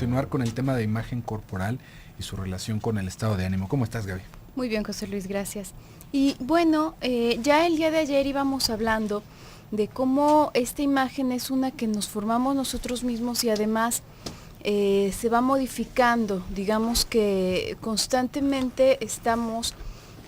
continuar con el tema de imagen corporal y su relación con el estado de ánimo. ¿Cómo estás, Gaby? Muy bien, José Luis, gracias. Y bueno, ya el día de ayer íbamos hablando de cómo esta imagen es una que nos formamos nosotros mismos y además se va modificando. Digamos que constantemente estamos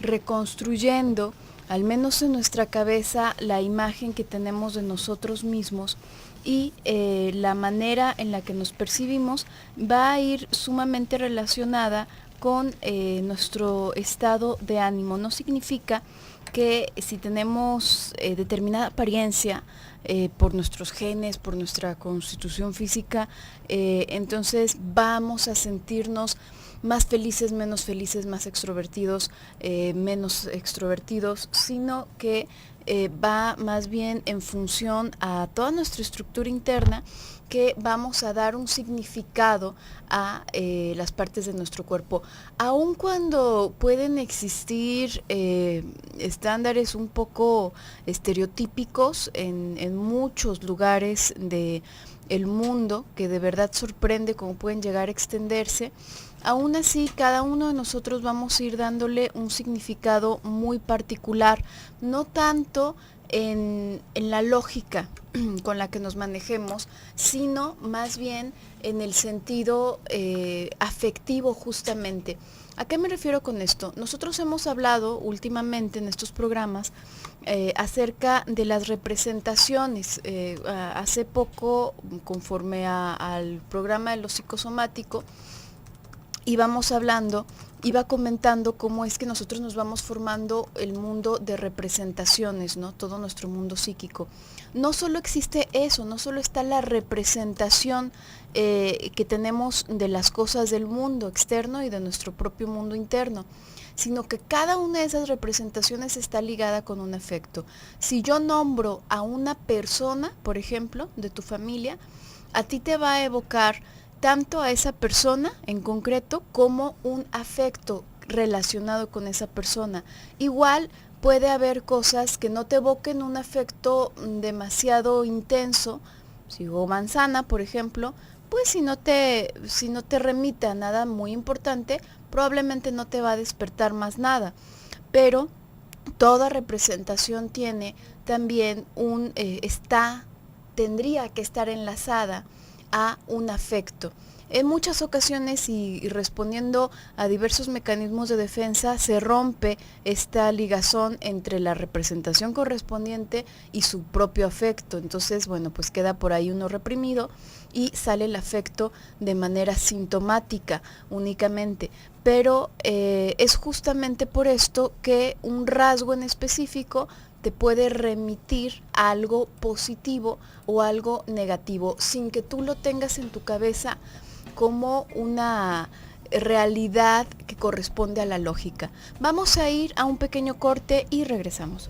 reconstruyendo, al menos en nuestra cabeza, la imagen que tenemos de nosotros mismos y la manera en la que nos percibimos va a ir sumamente relacionada con nuestro estado de ánimo. No significa que si tenemos determinada apariencia por nuestros genes, por nuestra constitución física, entonces vamos a sentirnos más felices, más extrovertidos, menos extrovertidos, sino que va más bien en función a toda nuestra estructura interna, que vamos a dar un significado a las partes de nuestro cuerpo. Aun cuando pueden existir estándares un poco estereotípicos en muchos lugares del mundo, que de verdad sorprende cómo pueden llegar a extenderse, aún así cada uno de nosotros vamos a ir dándole un significado muy particular, no tanto en la lógica con la que nos manejemos, sino más bien en el sentido afectivo justamente. ¿A qué me refiero con esto? Nosotros hemos hablado últimamente en estos programas acerca de las representaciones. Hace poco, conforme al programa de lo psicosomático, iba comentando cómo es que nosotros nos vamos formando el mundo de representaciones, ¿no? Todo nuestro mundo psíquico. No solo existe eso, no solo está la representación que tenemos de las cosas del mundo externo y de nuestro propio mundo interno, sino que cada una de esas representaciones está ligada con un afecto. Si yo nombro a una persona, por ejemplo, de tu familia, a ti te va a evocar tanto a esa persona en concreto como un afecto relacionado con esa persona. Igual puede haber cosas que no te evoquen un afecto demasiado intenso, si o manzana, por ejemplo, pues si no te remite a nada muy importante, probablemente no te va a despertar más nada. Pero toda representación tiene también tendría que estar enlazada a un afecto. En muchas ocasiones y respondiendo a diversos mecanismos de defensa, se rompe esta ligazón entre la representación correspondiente y su propio afecto. Entonces, bueno, pues queda por ahí uno reprimido y sale el afecto de manera sintomática únicamente. Pero es justamente por esto que un rasgo en específico te puede remitir a algo positivo o algo negativo, sin que tú lo tengas en tu cabeza como una realidad que corresponde a la lógica. Vamos a ir a un pequeño corte y regresamos.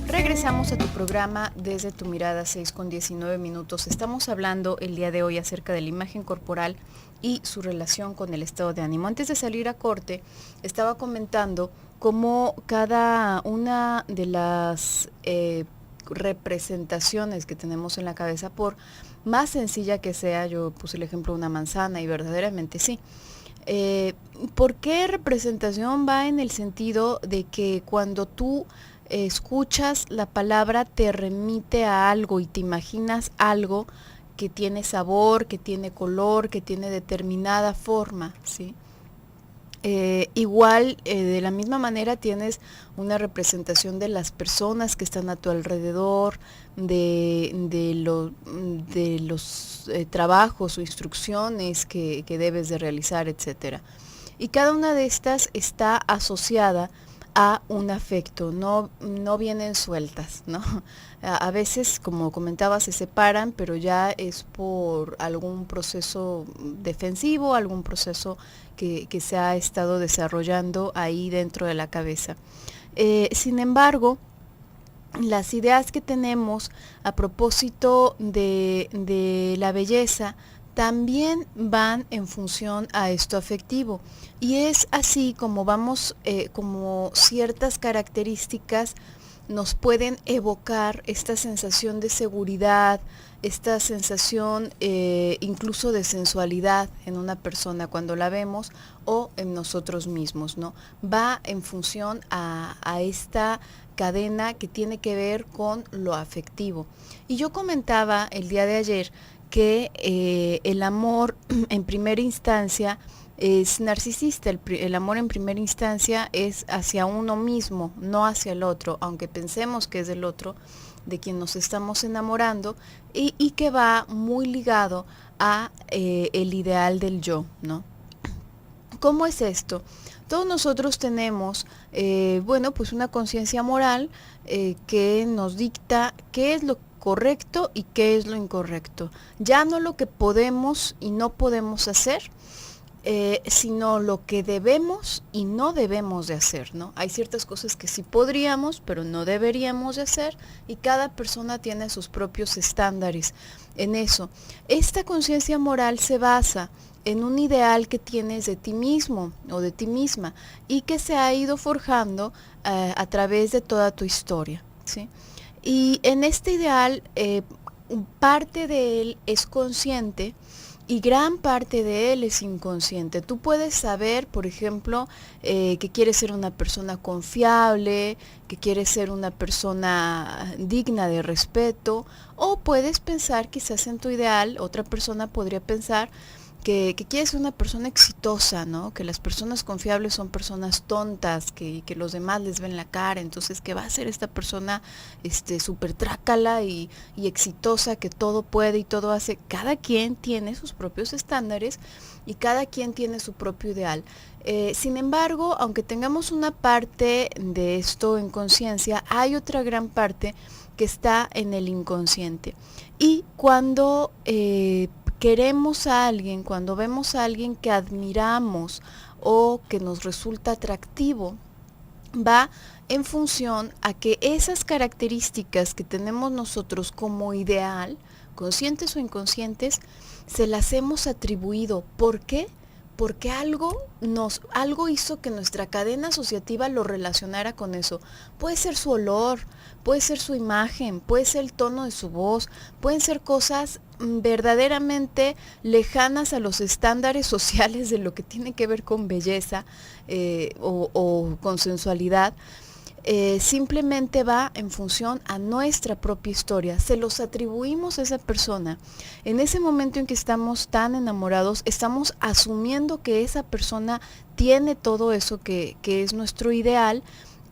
Regresamos a tu programa Desde tu Mirada, 6:19. Estamos hablando el día de hoy acerca de la imagen corporal y su relación con el estado de ánimo. Antes de salir a corte, estaba comentando cómo cada una de las representaciones que tenemos en la cabeza, por más sencilla que sea, yo puse el ejemplo de una manzana y verdaderamente sí. ¿Por qué representación? Va en el sentido de que cuando tú escuchas la palabra te remite a algo y te imaginas algo que tiene sabor, que tiene color, que tiene determinada forma, ¿sí? Igual, de la misma manera tienes una representación de las personas que están a tu alrededor, de los trabajos o instrucciones que debes de realizar, etcétera. Y cada una de estas está asociada a un afecto, no vienen sueltas, ¿no? A veces, como comentaba, se separan, pero ya es por algún proceso defensivo, algún proceso que se ha estado desarrollando ahí dentro de la cabeza. Sin embargo, las ideas que tenemos a propósito de la belleza también van en función a esto afectivo. Y es así como vamos, como ciertas características nos pueden evocar esta sensación de seguridad, esta sensación incluso de sensualidad en una persona cuando la vemos o en nosotros mismos, ¿no? Va en función a esta cadena que tiene que ver con lo afectivo. Y yo comentaba el día de ayer que el amor en primera instancia es narcisista, el amor en primera instancia es hacia uno mismo, no hacia el otro, aunque pensemos que es del otro, de quien nos estamos enamorando, y que va muy ligado a el ideal del yo, ¿no? ¿Cómo es esto? Todos nosotros tenemos, bueno, pues una conciencia moral que nos dicta qué es lo correcto y qué es lo incorrecto. Ya no lo que podemos y no podemos hacer, sino lo que debemos y no debemos de hacer, ¿no? Hay ciertas cosas que sí podríamos, pero no deberíamos de hacer, y cada persona tiene sus propios estándares en eso. Esta conciencia moral se basa en un ideal que tienes de ti mismo o de ti misma y que se ha ido forjando a través de toda tu historia, ¿sí? Y en este ideal, parte de él es consciente y gran parte de él es inconsciente. Tú puedes saber, por ejemplo, que quieres ser una persona confiable, que quieres ser una persona digna de respeto, o puedes pensar quizás en tu ideal, otra persona podría pensar que quieres ser una persona exitosa, ¿no? Que las personas confiables son personas tontas, que los demás les ven la cara, entonces que va a ser esta persona súper trácala y exitosa, que todo puede y todo hace. Cada quien tiene sus propios estándares y cada quien tiene su propio ideal. Sin embargo, aunque tengamos una parte de esto en conciencia, hay otra gran parte que está en el inconsciente. Y cuando queremos a alguien, cuando vemos a alguien que admiramos o que nos resulta atractivo, va en función a que esas características que tenemos nosotros como ideal, conscientes o inconscientes, se las hemos atribuido. ¿Por qué? Porque algo hizo que nuestra cadena asociativa lo relacionara con eso. Puede ser su olor, puede ser su imagen, puede ser el tono de su voz, pueden ser cosas verdaderamente lejanas a los estándares sociales de lo que tiene que ver con belleza o con sensualidad. Simplemente va en función a nuestra propia historia. Se los atribuimos a esa persona. En ese momento en que estamos tan enamorados, estamos asumiendo que esa persona tiene todo eso que es nuestro ideal,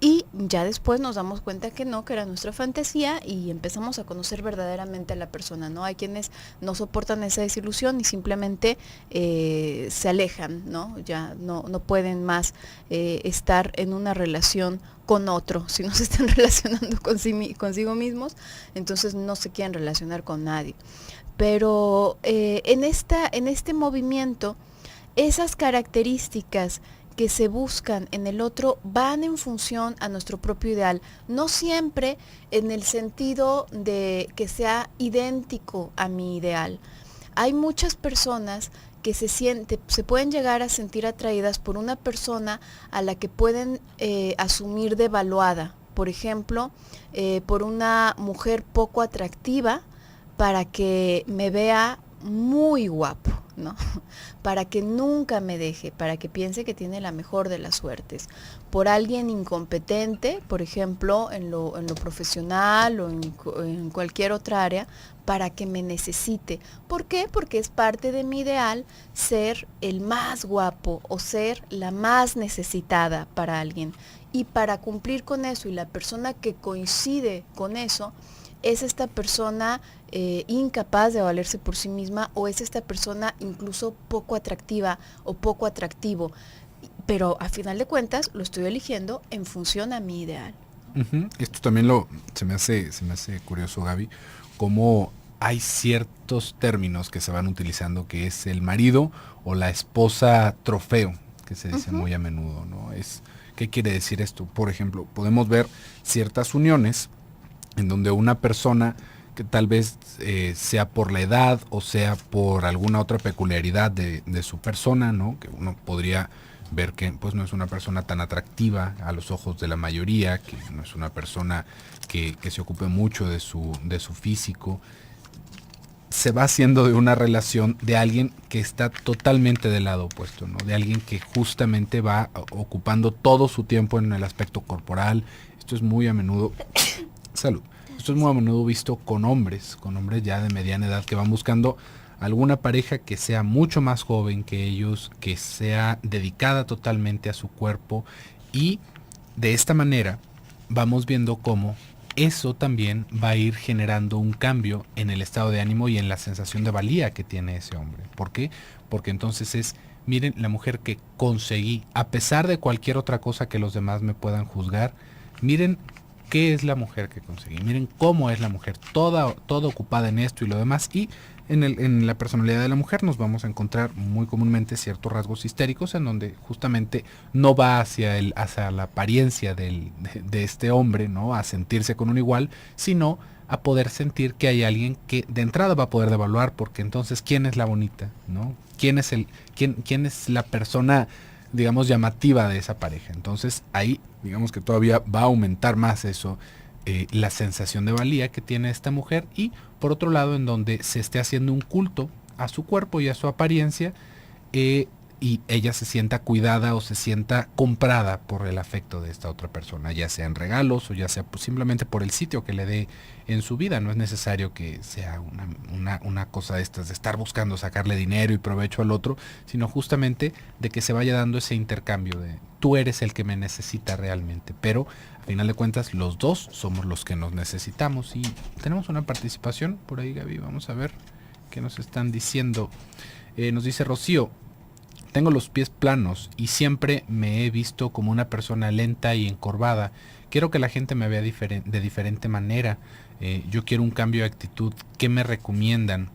y ya después nos damos cuenta que no, que era nuestra fantasía, y empezamos a conocer verdaderamente a la persona, ¿no? Hay quienes no soportan esa desilusión y simplemente se alejan, ¿no? Ya no pueden más estar en una relación con otro. Si no se están relacionando consigo mismos, entonces no se quieren relacionar con nadie. Pero en este movimiento, esas características que se buscan en el otro van en función a nuestro propio ideal, no siempre en el sentido de que sea idéntico a mi ideal. Hay muchas personas que se pueden llegar a sentir atraídas por una persona a la que pueden asumir devaluada. Por ejemplo, por una mujer poco atractiva, para que me vea muy guapo, ¿no? Para que nunca me deje, para que piense que tiene la mejor de las suertes. Por alguien incompetente, por ejemplo, en lo profesional o en cualquier otra área, para que me necesite. ¿Por qué? Porque es parte de mi ideal ser el más guapo o ser la más necesitada para alguien. Y para cumplir con eso, y la persona que coincide con eso, es esta persona incapaz de valerse por sí misma, o es esta persona incluso poco atractiva o poco atractivo. Pero a final de cuentas lo estoy eligiendo en función a mi ideal. Esto también se me hace curioso, Gaby, cómo hay ciertos términos que se van utilizando, que es el marido o la esposa trofeo, que se dice muy a menudo, ¿no? ¿Qué quiere decir esto? Por ejemplo, podemos ver ciertas uniones en donde una persona que tal vez sea por la edad o sea por alguna otra peculiaridad de su persona, ¿no? Que uno podría ver que pues no es una persona tan atractiva a los ojos de la mayoría, que no es una persona que se ocupe mucho de su físico. Se va haciendo de una relación de alguien que está totalmente del lado opuesto, ¿no? De alguien que justamente va ocupando todo su tiempo en el aspecto corporal. Esto es muy a menudo salud. Esto es muy a menudo visto con hombres ya de mediana edad que van buscando alguna pareja que sea mucho más joven que ellos, que sea dedicada totalmente a su cuerpo, y de esta manera vamos viendo cómo eso también va a ir generando un cambio en el estado de ánimo y en la sensación de valía que tiene ese hombre. ¿Por qué? Porque entonces es, miren, la mujer que conseguí, a pesar de cualquier otra cosa que los demás me puedan juzgar, miren qué es la mujer que conseguí, miren cómo es la mujer, toda ocupada en esto y lo demás. Y en la personalidad de la mujer nos vamos a encontrar muy comúnmente ciertos rasgos histéricos en donde justamente no va hacia la apariencia de este hombre, ¿no? A sentirse con un igual, sino a poder sentir que hay alguien que de entrada va a poder devaluar, porque entonces ¿quién es la bonita? ¿No? ¿Quién es la persona, digamos, llamativa de esa pareja? Entonces ahí, digamos que todavía va a aumentar más eso, la sensación de valía que tiene esta mujer, y por otro lado en donde se esté haciendo un culto a su cuerpo y a su apariencia, y ella se sienta cuidada o se sienta comprada por el afecto de esta otra persona, ya sea en regalos o ya sea pues simplemente por el sitio que le dé en su vida. No es necesario que sea una cosa de estas, de estar buscando sacarle dinero y provecho al otro, sino justamente de que se vaya dando ese intercambio de tú eres el que me necesita realmente, pero a final de cuentas los dos somos los que nos necesitamos. Y tenemos una participación por ahí, Gaby, vamos a ver qué nos están diciendo. Nos dice Rocío: tengo los pies planos y siempre me he visto como una persona lenta y encorvada. Quiero que la gente me vea de diferente manera. Yo quiero un cambio de actitud. ¿Qué me recomiendan?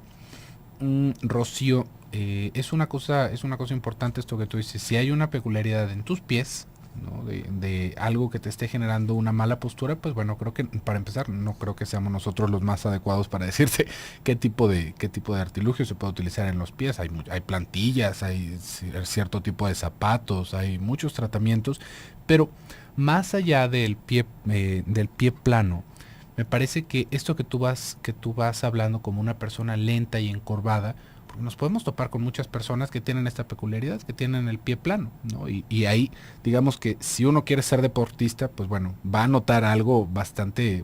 Rocío, es una cosa importante esto que tú dices. Si hay una peculiaridad en tus pies, ¿no? de algo que te esté generando una mala postura, pues bueno, creo que para empezar no creo que seamos nosotros los más adecuados para decirte qué tipo de artilugio se puede utilizar en los pies. Hay plantillas, hay cierto tipo de zapatos, hay muchos tratamientos, pero más allá del pie plano, me parece que esto que tú vas hablando como una persona lenta y encorvada, porque nos podemos topar con muchas personas que tienen esta peculiaridad, que tienen el pie plano, ¿no? Y ahí, digamos que si uno quiere ser deportista, pues bueno, va a notar algo bastante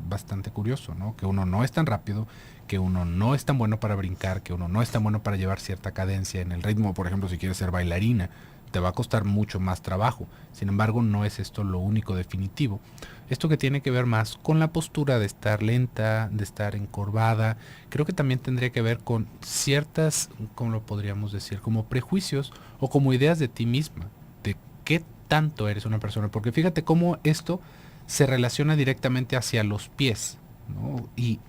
curioso, ¿no? Que uno no es tan rápido, que uno no es tan bueno para brincar, que uno no es tan bueno para llevar cierta cadencia en el ritmo. Por ejemplo, si quieres ser bailarina, te va a costar mucho más trabajo. Sin embargo, no es esto lo único definitivo. Esto que tiene que ver más con la postura de estar lenta, de estar encorvada, creo que también tendría que ver con ciertas, ¿cómo lo podríamos decir? Como prejuicios o como ideas de ti misma, de qué tanto eres una persona. Porque fíjate cómo esto se relaciona directamente hacia los pies, ¿no? Y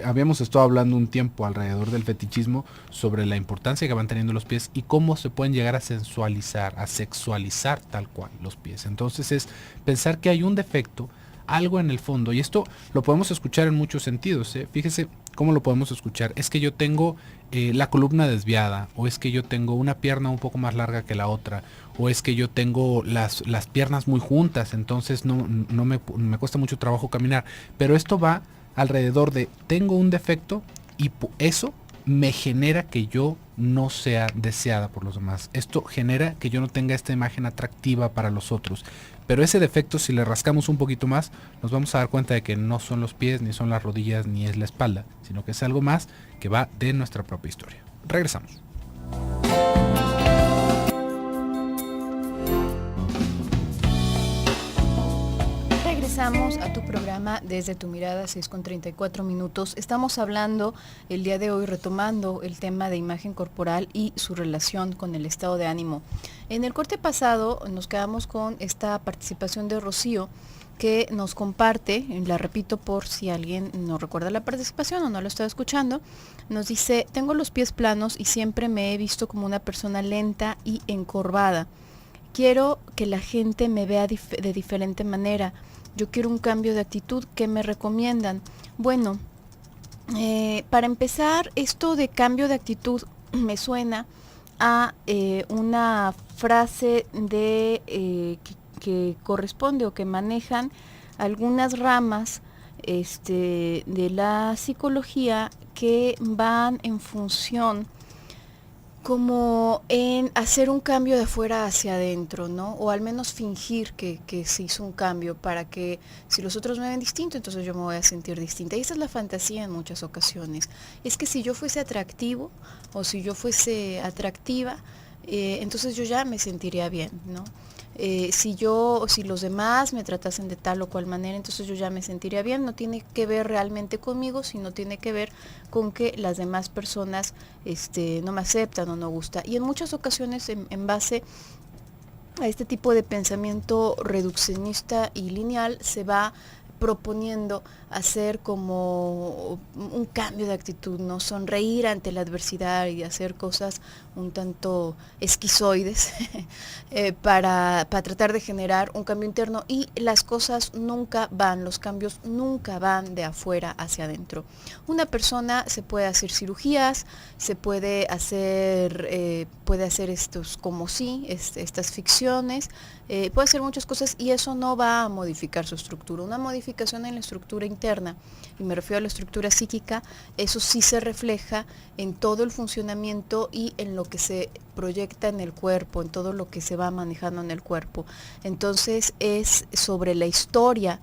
habíamos estado hablando un tiempo alrededor del fetichismo sobre la importancia que van teniendo los pies y cómo se pueden llegar a sensualizar, a sexualizar tal cual los pies. Entonces es pensar que hay un defecto, algo en el fondo, y esto lo podemos escuchar en muchos sentidos, ¿eh? Fíjese cómo lo podemos escuchar. Es que yo tengo la columna desviada, o es que yo tengo una pierna un poco más larga que la otra, o es que yo tengo las piernas muy juntas, entonces no me cuesta mucho trabajo caminar. Pero esto va alrededor de tengo un defecto y eso me genera que yo no sea deseada por los demás. Esto genera que yo no tenga esta imagen atractiva para los otros. Pero ese defecto, si le rascamos un poquito más, nos vamos a dar cuenta de que no son los pies, ni son las rodillas, ni es la espalda, sino que es algo más que va de nuestra propia historia. Regresamos. Regresamos a tu programa Desde tu Mirada, 6:34. Estamos hablando el día de hoy, retomando el tema de imagen corporal y su relación con el estado de ánimo. En el corte pasado nos quedamos con esta participación de Rocío, que nos comparte, la repito por si alguien no recuerda la participación o no lo está escuchando. Nos dice: tengo los pies planos y siempre me he visto como una persona lenta y encorvada. Quiero que la gente me vea de diferente manera. Yo quiero un cambio de actitud. ¿Qué me recomiendan? Bueno, Para empezar, esto de cambio de actitud me suena a una frase que corresponde o que manejan algunas ramas de la psicología que van en función como en hacer un cambio de afuera hacia adentro, ¿no? O al menos fingir que se hizo un cambio para que si los otros me ven distinto, entonces yo me voy a sentir distinta. Y esa es la fantasía en muchas ocasiones. Es que si yo fuese atractivo o si yo fuese atractiva, entonces yo ya me sentiría bien, ¿no? Si los demás me tratasen de tal o cual manera, entonces yo ya me sentiría bien. No tiene que ver realmente conmigo, sino tiene que ver con que las demás personas no me aceptan o no gusta. Y en muchas ocasiones en base a este tipo de pensamiento reduccionista y lineal se va proponiendo hacer como un cambio de actitud, ¿no? Sonreír ante la adversidad y hacer cosas un tanto esquizoides para tratar de generar un cambio interno, y las cosas nunca van, los cambios nunca van de afuera hacia adentro. Una persona se puede hacer cirugías, se puede hacer estos como sí, estas ficciones, puede hacer muchas cosas y eso no va a modificar su estructura. Una modificación en la estructura interna, y me refiero a la estructura psíquica, eso sí se refleja en todo el funcionamiento y en lo que se proyecta en el cuerpo, en todo lo que se va manejando en el cuerpo. Entonces es sobre la historia,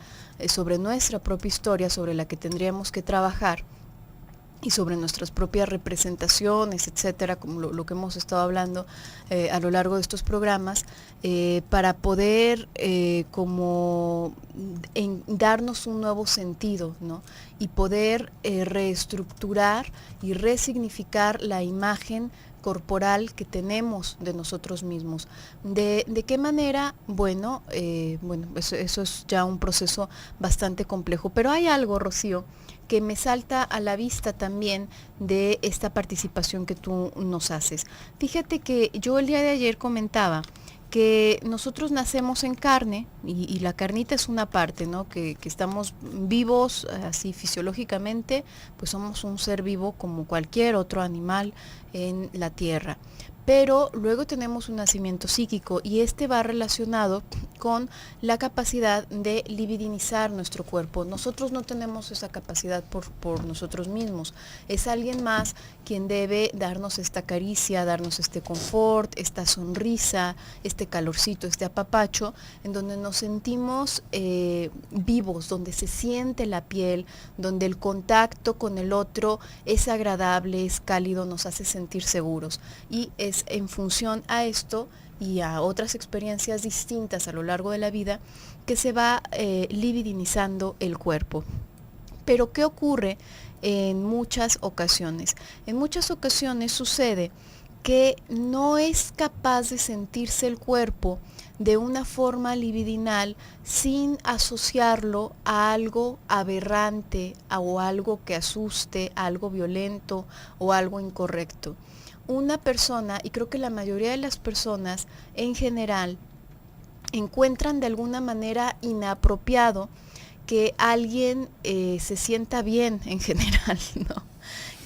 sobre nuestra propia historia, sobre la que tendríamos que trabajar, y sobre nuestras propias representaciones, etcétera, como lo que hemos estado hablando a lo largo de estos programas, para poder como darnos un nuevo sentido, ¿no? Y poder reestructurar y resignificar la imagen corporal que tenemos de nosotros mismos. ¿De qué manera? Bueno, eso es ya un proceso bastante complejo, pero hay algo, Rocío, que me salta a la vista también de esta participación que tú nos haces. Fíjate que yo el día de ayer comentaba que nosotros nacemos en carne y la carnita es una parte, ¿no? Que estamos vivos así fisiológicamente, pues somos un ser vivo como cualquier otro animal en la tierra. Pero luego tenemos un nacimiento psíquico y este va relacionado con la capacidad de libidinizar nuestro cuerpo. Nosotros no tenemos esa capacidad por nosotros mismos. Es alguien más quien debe darnos esta caricia, darnos este confort, esta sonrisa, este calorcito, este apapacho, en donde nos sentimos vivos, donde se siente la piel, donde el contacto con el otro es agradable, es cálido, nos hace sentir seguros. Y es en función a esto y a otras experiencias distintas a lo largo de la vida que se va libidinizando el cuerpo. Pero ¿qué ocurre en muchas ocasiones? En muchas ocasiones sucede que no es capaz de sentirse el cuerpo de una forma libidinal sin asociarlo a algo aberrante o algo que asuste, a algo violento o algo incorrecto. Una persona, y creo que la mayoría de las personas en general, encuentran de alguna manera inapropiado que alguien se sienta bien en general, ¿no?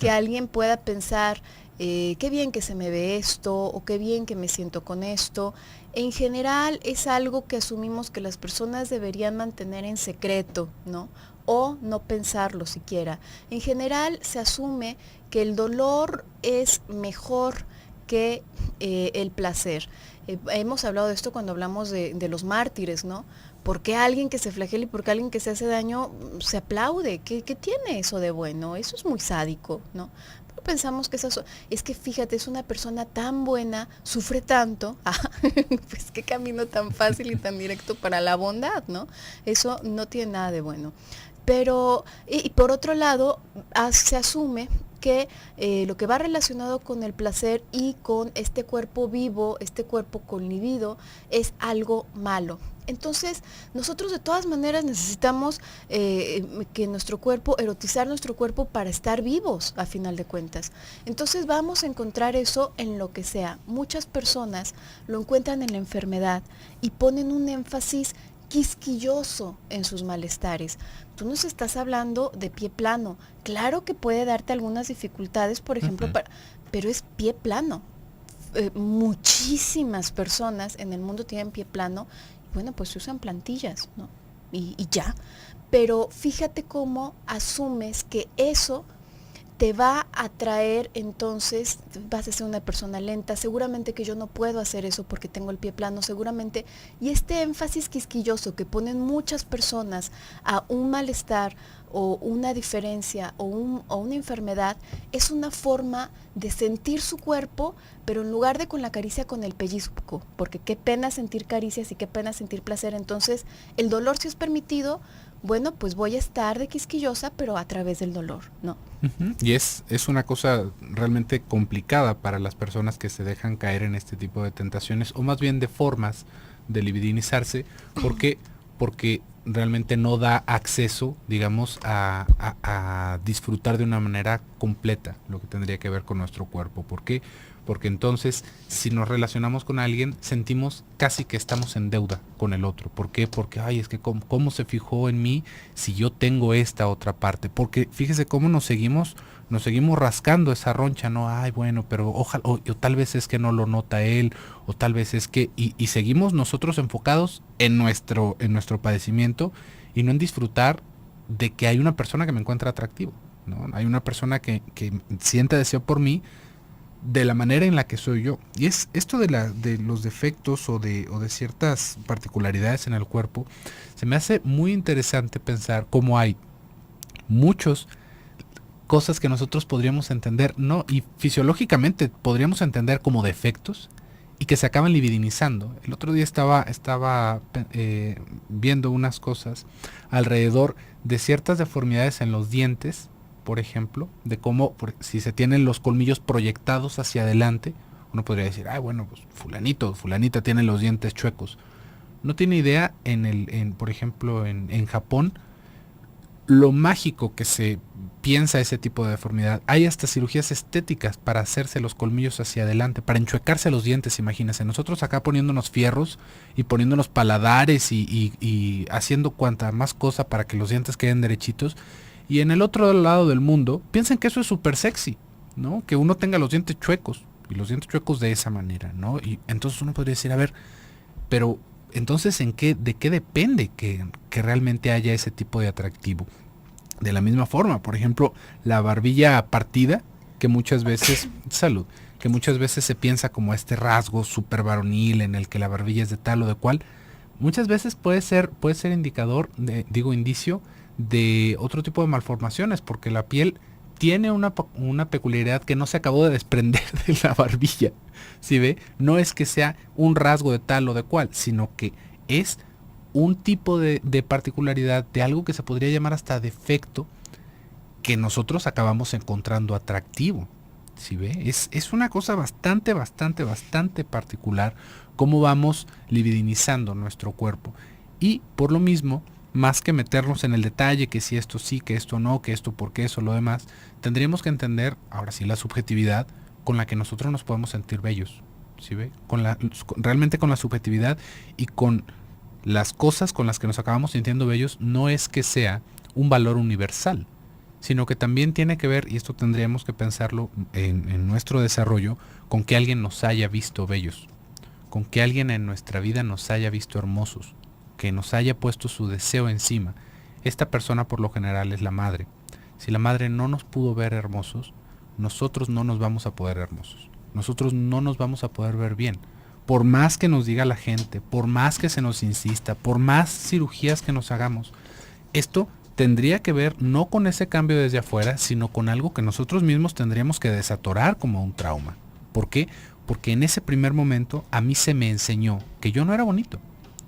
Que alguien pueda pensar, qué bien que se me ve esto, o qué bien que me siento con esto. En general es algo que asumimos que las personas deberían mantener en secreto, ¿no? O no pensarlo siquiera. En general se asume que el dolor es mejor que el placer. Hemos hablado de esto cuando hablamos de los mártires, ¿no? ¿Por qué alguien que se flagela y por qué alguien que se hace daño se aplaude? ¿Qué tiene eso de bueno? Eso es muy sádico, ¿no? Pero pensamos que es que fíjate, es una persona tan buena, sufre tanto, pues qué camino tan fácil y tan directo para la bondad, ¿no? Eso no tiene nada de bueno. Pero, y por otro lado, se asume que lo que va relacionado con el placer y con este cuerpo vivo, este cuerpo con libido, es algo malo. Entonces, nosotros de todas maneras necesitamos que nuestro cuerpo, erotizar nuestro cuerpo para estar vivos, a final de cuentas. Entonces vamos a encontrar eso en lo que sea. Muchas personas lo encuentran en la enfermedad y ponen un énfasis quisquilloso en sus malestares. Tú nos estás hablando de pie plano. Claro que puede darte algunas dificultades, por ejemplo, pero es pie plano. Muchísimas personas en el mundo tienen pie plano. Bueno, pues se usan plantillas, ¿no? Y ya. Pero fíjate cómo asumes que eso te va a traer, entonces vas a ser una persona lenta, seguramente que yo no puedo hacer eso porque tengo el pie plano, seguramente, y este énfasis quisquilloso que ponen muchas personas a un malestar o una diferencia o una enfermedad, es una forma de sentir su cuerpo, pero en lugar de con la caricia, con el pellizco, porque qué pena sentir caricias y qué pena sentir placer. Entonces el dolor, si es permitido, bueno, pues voy a estar de quisquillosa, pero a través del dolor, ¿no? Y es una cosa realmente complicada para las personas que se dejan caer en este tipo de tentaciones, o más bien de formas de libidinizarse, porque realmente no da acceso, digamos, a disfrutar de una manera completa lo que tendría que ver con nuestro cuerpo. ¿Por qué? Porque entonces, si nos relacionamos con alguien, sentimos casi que estamos en deuda con el otro. ¿Por qué? Porque, ay, es que ¿cómo se fijó en mí si yo tengo esta otra parte? Porque fíjese cómo nos seguimos rascando esa roncha, ¿no? Ay, bueno, pero ojalá, o tal vez es que no lo nota él, o tal vez es que, y seguimos nosotros enfocados en nuestro padecimiento y no en disfrutar de que hay una persona que me encuentra atractivo, ¿no? Hay una persona que siente deseo por mí, de la manera en la que soy yo. Y es esto de los defectos o de ciertas particularidades en el cuerpo, se me hace muy interesante pensar cómo hay muchas cosas que nosotros podríamos entender, ¿no? Y fisiológicamente podríamos entender como defectos y que se acaban libidinizando. El otro día estaba viendo unas cosas alrededor de ciertas deformidades en los dientes, por ejemplo, de cómo si se tienen los colmillos proyectados hacia adelante, uno podría decir, bueno, pues fulanita tiene los dientes chuecos. No tiene idea por ejemplo, en Japón, lo mágico que se piensa ese tipo de deformidad. Hay hasta cirugías estéticas para hacerse los colmillos hacia adelante, para enchuecarse los dientes, imagínense. Nosotros acá poniéndonos fierros y poniéndonos paladares y haciendo cuanta más cosa para que los dientes queden derechitos. Y en el otro lado del mundo, piensan que eso es súper sexy, ¿no? Que uno tenga los dientes chuecos, y los dientes chuecos de esa manera, ¿no? Y entonces uno podría decir, a ver, pero entonces ¿de qué depende que realmente haya ese tipo de atractivo? De la misma forma, por ejemplo, la barbilla partida, que muchas veces, que muchas veces se piensa como este rasgo súper varonil en el que la barbilla es de tal o de cual, muchas veces puede ser indicador, indicio de otro tipo de malformaciones, porque la piel tiene una peculiaridad que no se acabó de desprender de la barbilla, ¿sí ve? No es que sea un rasgo de tal o de cual, sino que es un tipo de particularidad de algo que se podría llamar hasta defecto, que nosotros acabamos encontrando atractivo, ¿sí ve? Es una cosa bastante particular cómo vamos libidinizando nuestro cuerpo. Y por lo mismo, más que meternos en el detalle, que si esto sí, que esto no, que esto por qué, eso, lo demás, tendríamos que entender, ahora sí, la subjetividad con la que nosotros nos podemos sentir bellos, ¿sí ve? Realmente con la subjetividad y con las cosas con las que nos acabamos sintiendo bellos, no es que sea un valor universal, sino que también tiene que ver, y esto tendríamos que pensarlo en nuestro desarrollo, con que alguien nos haya visto bellos, con que alguien en nuestra vida nos haya visto hermosos, que nos haya puesto su deseo encima. Esta persona por lo general es la madre. Si la madre no nos pudo ver hermosos, nosotros no nos vamos a poder hermosos. Nosotros no nos vamos a poder ver bien. Por más que nos diga la gente, por más que se nos insista, por más cirugías que nos hagamos, esto tendría que ver no con ese cambio desde afuera, sino con algo que nosotros mismos tendríamos que desatorar como un trauma. ¿Por qué? Porque en ese primer momento a mí se me enseñó que yo no era bonito.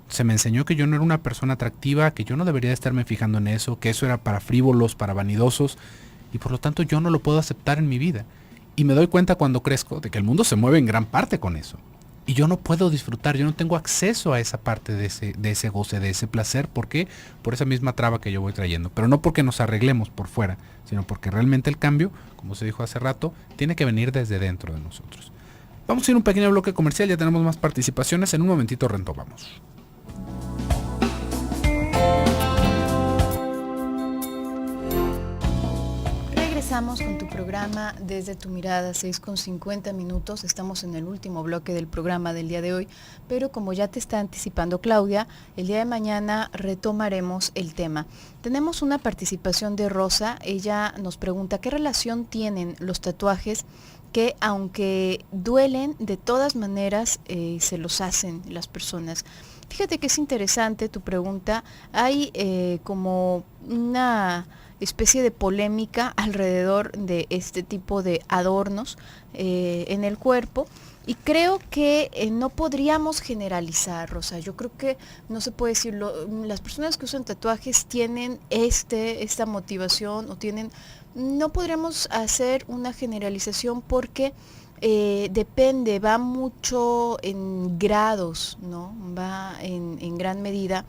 Se me enseñó que yo no era una persona atractiva, que yo no debería estarme fijando en eso, que eso era para frívolos, para vanidosos, y por lo tanto yo no lo puedo aceptar en mi vida. Y me doy cuenta cuando crezco de que el mundo se mueve en gran parte con eso. Y yo no puedo disfrutar, yo no tengo acceso a esa parte de ese goce, de ese placer. ¿Por qué? Por esa misma traba que yo voy trayendo. Pero no porque nos arreglemos por fuera, sino porque realmente el cambio, como se dijo hace rato, tiene que venir desde dentro de nosotros. Vamos a ir a un pequeño bloque comercial, ya tenemos más participaciones. En un momentito retomamos. Regresamos con tu programa Desde tu Mirada, 6:50. Estamos en el último bloque del programa del día de hoy, pero como ya te está anticipando Claudia, el día de mañana retomaremos el tema. Tenemos una participación de Rosa. Ella nos pregunta qué relación tienen los tatuajes que, aunque duelen, de todas maneras se los hacen las personas. Fíjate que es interesante tu pregunta. Hay como una especie de polémica alrededor de este tipo de adornos en el cuerpo, y creo que no podríamos generalizar, Rosa. Yo creo que no se puede decirlo. Las personas que usan tatuajes tienen esta motivación, o tienen, no podríamos hacer una generalización porque depende, va mucho en grados, ¿no? Va en gran medida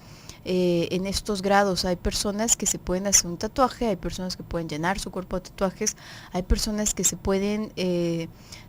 en estos grados. Hay personas que se pueden hacer un tatuaje, hay personas que pueden llenar su cuerpo de tatuajes, hay personas que se pueden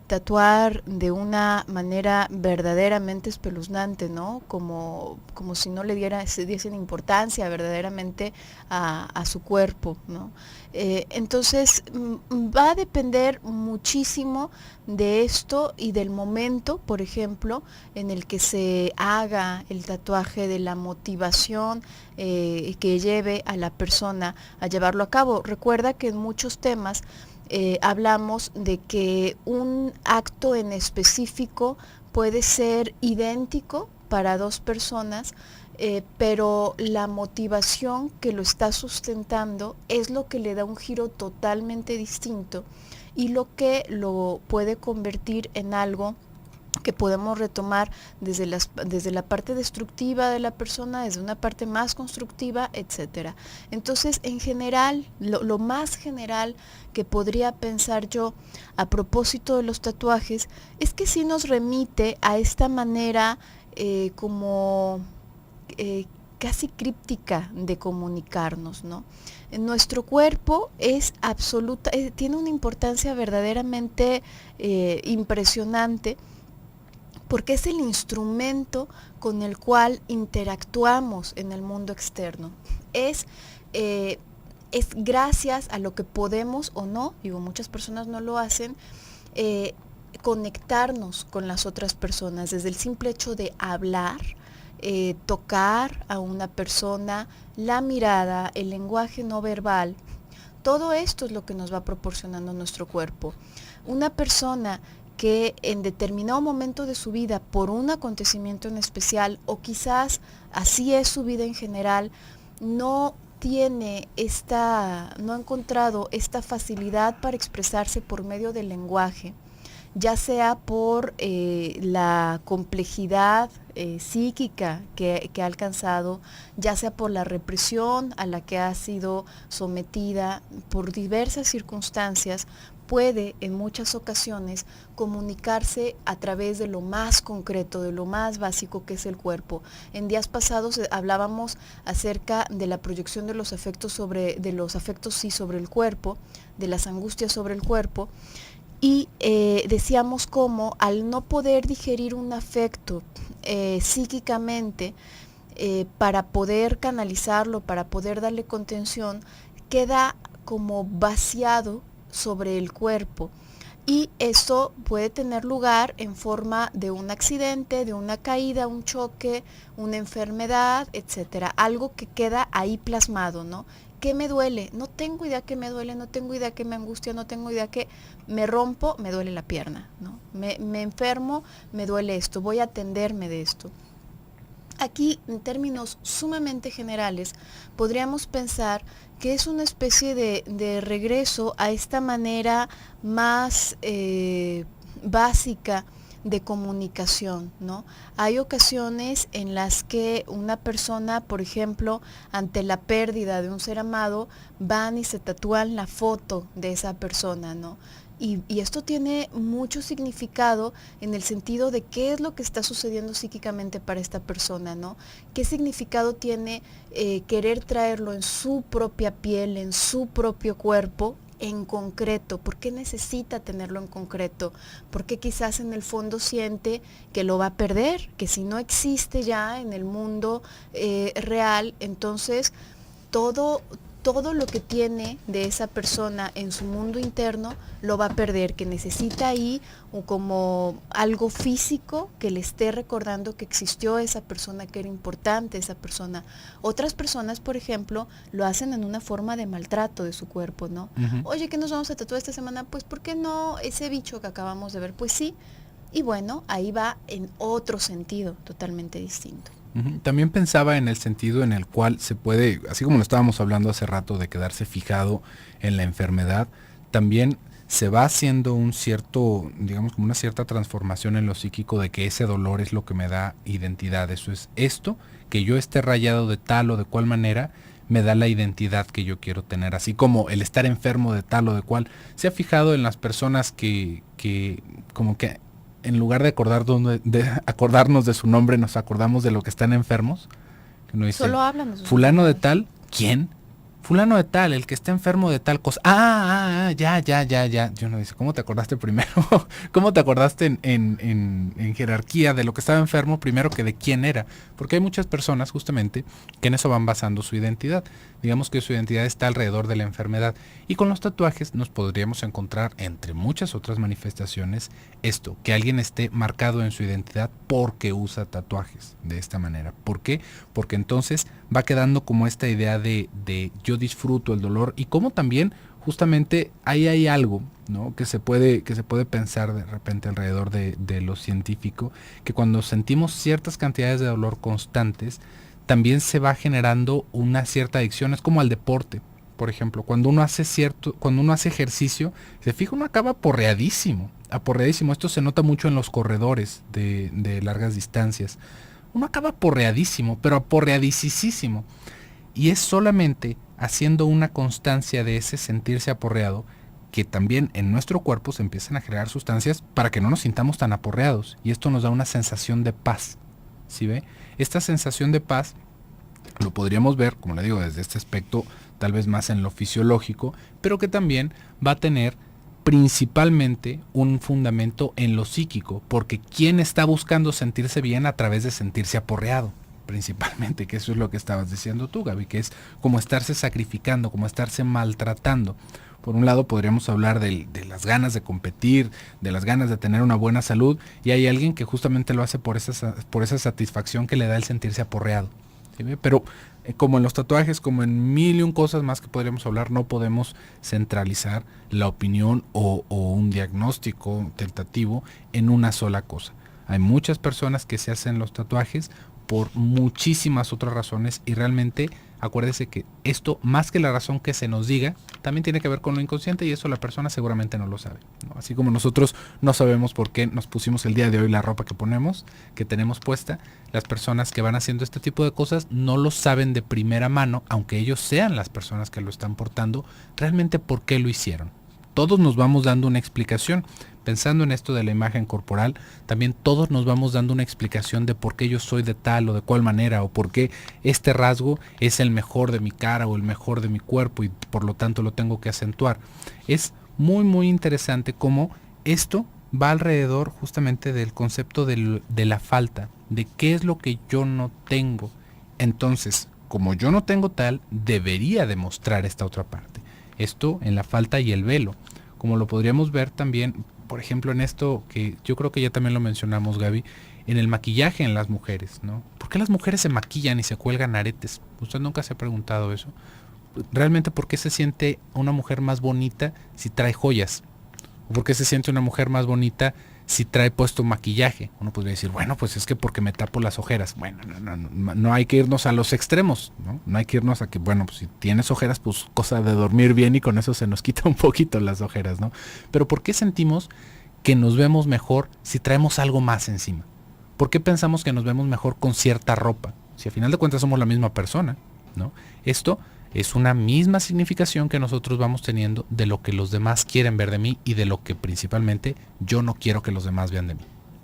tatuar de una manera verdaderamente espeluznante, ¿no? Como si no se diesen importancia verdaderamente a su cuerpo, ¿no? Entonces va a depender muchísimo de esto y del momento, por ejemplo, en el que se haga el tatuaje, de la motivación que lleve a la persona a llevarlo a cabo. Recuerda que en muchos temas hablamos de que un acto en específico puede ser idéntico para dos personas, pero la motivación que lo está sustentando es lo que le da un giro totalmente distinto, y lo que lo puede convertir en algo que podemos retomar desde la parte destructiva de la persona, desde una parte más constructiva, etcétera. Entonces, en general, lo más general que podría pensar yo a propósito de los tatuajes es que sí nos remite a esta manera como casi críptica de comunicarnos, ¿no? Nuestro cuerpo es absoluta, tiene una importancia verdaderamente impresionante, porque es el instrumento con el cual interactuamos en el mundo externo. Es gracias a lo que podemos o no, muchas personas no lo hacen, conectarnos con las otras personas, desde el simple hecho de hablar, tocar a una persona, la mirada, el lenguaje no verbal. Todo esto es lo que nos va proporcionando nuestro cuerpo. Una persona que en determinado momento de su vida, por un acontecimiento en especial, o quizás así es su vida en general, no ha encontrado esta facilidad para expresarse por medio del lenguaje, ya sea por la complejidad psíquica que ha alcanzado, ya sea por la represión a la que ha sido sometida, por diversas circunstancias, puede en muchas ocasiones comunicarse a través de lo más concreto, de lo más básico que es el cuerpo. En días pasados hablábamos acerca de la proyección de los afectos sobre el cuerpo, de las angustias sobre el cuerpo, y decíamos cómo al no poder digerir un afecto psíquicamente, para poder canalizarlo, para poder darle contención, queda como vaciado sobre el cuerpo, y eso puede tener lugar en forma de un accidente, de una caída, un choque, una enfermedad, etcétera, algo que queda ahí plasmado, ¿no? ¿Qué me duele? No tengo idea que me duele, no tengo idea que me angustia, no tengo idea que me rompo, me duele la pierna, ¿no? Me enfermo, me duele esto, voy a atenderme de esto. Aquí, en términos sumamente generales, podríamos pensar que es una especie de regreso a esta manera más básica de comunicación, ¿no? Hay ocasiones en las que una persona, por ejemplo, ante la pérdida de un ser amado, van y se tatúan la foto de esa persona, ¿no? Y esto tiene mucho significado en el sentido de qué es lo que está sucediendo psíquicamente para esta persona, ¿no? ¿Qué significado tiene querer traerlo en su propia piel, en su propio cuerpo, en concreto? ¿Por qué necesita tenerlo en concreto? Porque quizás en el fondo siente que lo va a perder, que si no existe ya en el mundo real, entonces todo todo lo que tiene de esa persona en su mundo interno lo va a perder, que necesita ahí como algo físico que le esté recordando que existió esa persona, que era importante esa persona. Otras personas, por ejemplo, lo hacen en una forma de maltrato de su cuerpo, ¿no? Ujú. Oye, ¿qué nos vamos a tatuar esta semana? Pues, ¿por qué no ese bicho que acabamos de ver? Pues sí. Y bueno, ahí va en otro sentido totalmente distinto. Ujú. También pensaba en el sentido en el cual se puede, así como lo estábamos hablando hace rato de quedarse fijado en la enfermedad, también se va haciendo un cierto, digamos como una cierta transformación en lo psíquico de que ese dolor es lo que me da identidad. Eso es esto, que yo esté rayado de tal o de cual manera, me da la identidad que yo quiero tener. Así como el estar enfermo de tal o de cual. Se ha fijado en las personas que como que en lugar de acordarnos de su nombre, nos acordamos de lo que están enfermos. Que uno dice, Solo hablan de sus fulano de enfermedades. tal, ¿quién? Fulano de tal, el que está enfermo de tal cosa. Ya. Yo no dice, ¿cómo te acordaste primero? ¿Cómo te acordaste en jerarquía de lo que estaba enfermo primero que de quién era? Porque hay muchas personas justamente que en eso van basando su identidad. Digamos que su identidad está alrededor de la enfermedad. Y con los tatuajes nos podríamos encontrar, entre muchas otras manifestaciones, esto, que alguien esté marcado en su identidad porque usa tatuajes de esta manera. ¿Por qué? Porque entonces va quedando como esta idea de yo disfruto el dolor y como también justamente ahí hay algo, ¿no? que se puede pensar de repente alrededor de lo científico, que cuando sentimos ciertas cantidades de dolor constantes, también se va generando una cierta adicción, es como al deporte. Por ejemplo, cuando uno hace ejercicio, se fija, uno acaba aporreadísimo. Esto se nota mucho en los corredores de largas distancias. Uno acaba aporreadísimo, pero aporreadicísimo. Y es solamente haciendo una constancia de ese sentirse aporreado que también en nuestro cuerpo se empiezan a generar sustancias para que no nos sintamos tan aporreados. Y esto nos da una sensación de paz. ¿Sí ve? Esta sensación de paz lo podríamos ver, como le digo, desde este aspecto tal vez más en lo fisiológico, pero que también va a tener principalmente un fundamento en lo psíquico, porque ¿quién está buscando sentirse bien a través de sentirse aporreado? Principalmente, que eso es lo que estabas diciendo tú, Gaby, que es como estarse sacrificando, como estarse maltratando. Por un lado podríamos hablar de las ganas de competir, de las ganas de tener una buena salud, y hay alguien que justamente lo hace por esa satisfacción que le da el sentirse aporreado. ¿Sí? Pero como en los tatuajes, como en mil y un cosas más que podríamos hablar, no podemos centralizar la opinión o un diagnóstico tentativo en una sola cosa. Hay muchas personas que se hacen los tatuajes por muchísimas otras razones y realmente acuérdese que esto, más que la razón que se nos diga, también tiene que ver con lo inconsciente y eso la persona seguramente no lo sabe, ¿no? Así como nosotros no sabemos por qué nos pusimos el día de hoy la ropa que tenemos puesta, las personas que van haciendo este tipo de cosas no lo saben de primera mano, aunque ellos sean las personas que lo están portando, realmente por qué lo hicieron. Todos nos vamos dando una explicación. Pensando en esto de la imagen corporal, también todos nos vamos dando una explicación de por qué yo soy de tal o de cual manera, o por qué este rasgo es el mejor de mi cara o el mejor de mi cuerpo y por lo tanto lo tengo que acentuar. Es muy interesante cómo esto va alrededor justamente del concepto de la falta, de qué es lo que yo no tengo. Entonces, como yo no tengo tal, debería demostrar esta otra parte. Esto en la falta y el velo, como lo podríamos ver también, por ejemplo, en esto que yo creo que ya también lo mencionamos, Gaby, en el maquillaje en las mujeres, ¿no? ¿Por qué las mujeres se maquillan y se cuelgan aretes? ¿Usted nunca se ha preguntado eso? Realmente, ¿por qué se siente una mujer más bonita si trae joyas? ¿O por qué se siente una mujer más bonita si trae puesto maquillaje? Uno podría decir, bueno, pues es que porque me tapo las ojeras. Bueno, no hay que irnos a los extremos, ¿no? No hay que irnos a que, bueno, pues si tienes ojeras, pues cosa de dormir bien y con eso se nos quita un poquito las ojeras, ¿no? Pero ¿por qué sentimos que nos vemos mejor si traemos algo más encima? ¿Por qué pensamos que nos vemos mejor con cierta ropa? Si al final de cuentas somos la misma persona, ¿no? Esto es una misma significación que nosotros vamos teniendo de lo que los demás quieren ver de mí y de lo que principalmente yo no quiero que los demás vean de mí.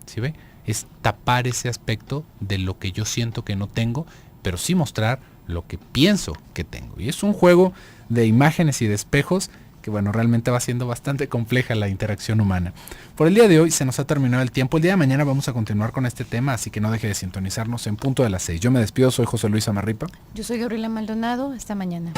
¿Sí ve? Es tapar ese aspecto de lo que yo siento que no tengo, pero sí mostrar lo que pienso que tengo. Y es un juego de imágenes y de espejos que bueno, realmente va siendo bastante compleja la interacción humana. Por el día de hoy se nos ha terminado el tiempo. El día de mañana vamos a continuar con este tema, así que no deje de sintonizarnos en punto de las 6. Yo me despido, soy José Luis Amarripa. Yo soy Gabriela Maldonado, hasta mañana.